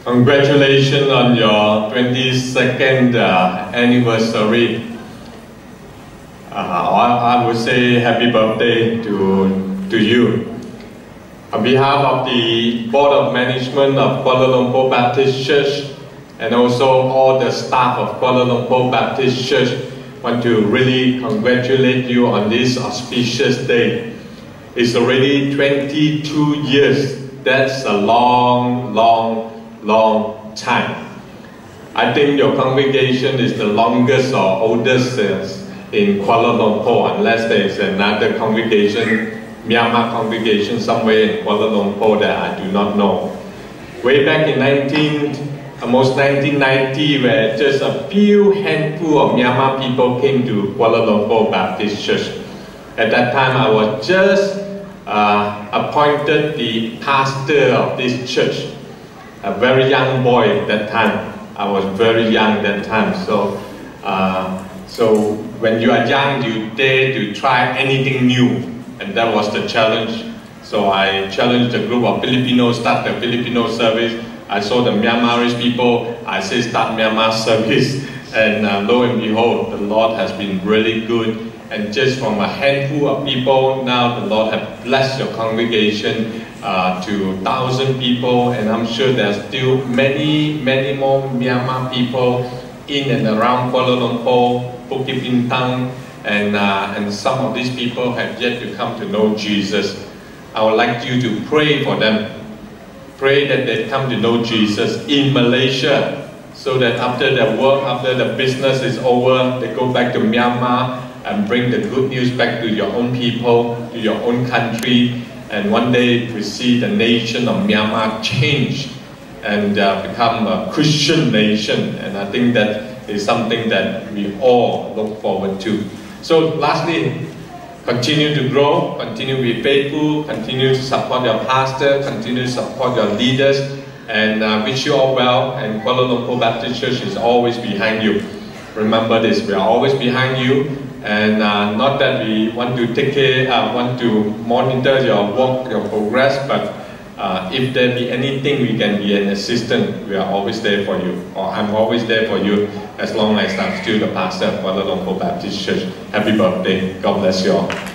Congratulations on your 22nd anniversary. I would say happy birthday to you. On behalf of the Board of Management of Kuala Lumpur Baptist Church and also all the staff of Kuala Lumpur Baptist Church, want to really congratulate you on this auspicious day. It's already 22 years. That's a long time. I think your congregation is the longest or oldest in Kuala Lumpur, unless there is another congregation, Myanmar congregation somewhere in Kuala Lumpur that I do not know. Way back in almost 1990, where just a few handful of Myanmar people came to Kuala Lumpur Baptist Church. At that time, I was just appointed the pastor of this church. A very young boy at that time. I was very young that time. So when you are young, you dare to try anything new, and that was the challenge. So I challenged a group of Filipinos, start the Filipino service. I saw the Myanmarese people, I said start Myanmar service, and lo and behold, the Lord has been really good. And just from a handful of people, now the Lord has blessed your congregation to 1,000 people, and I'm sure there's still many more Myanmar people in and around Kuala Lumpur, Bukit Bintang, and some of these people have yet to come to know Jesus. I would like you to pray for them. Pray that they come to know Jesus in Malaysia, so that after their work, after the business is over, they go back to Myanmar and bring the good news back to your own people, to your own country, and one day we see the nation of Myanmar change and become a Christian nation. And I think that is something that we all look forward to. So lastly, continue to grow, continue to be faithful, continue to support your pastor, continue to support your leaders, and wish you all well. And Kuala Lumpur Baptist Church is always behind you. Remember this, we are always behind you. And not that we want to take care, want to monitor your work, your progress, but if there be anything we can be an assistant, we are always there for you, or I'm always there for you, as long as I'm still the pastor of Kuala Lumpur Baptist Church. Happy birthday. God bless you all.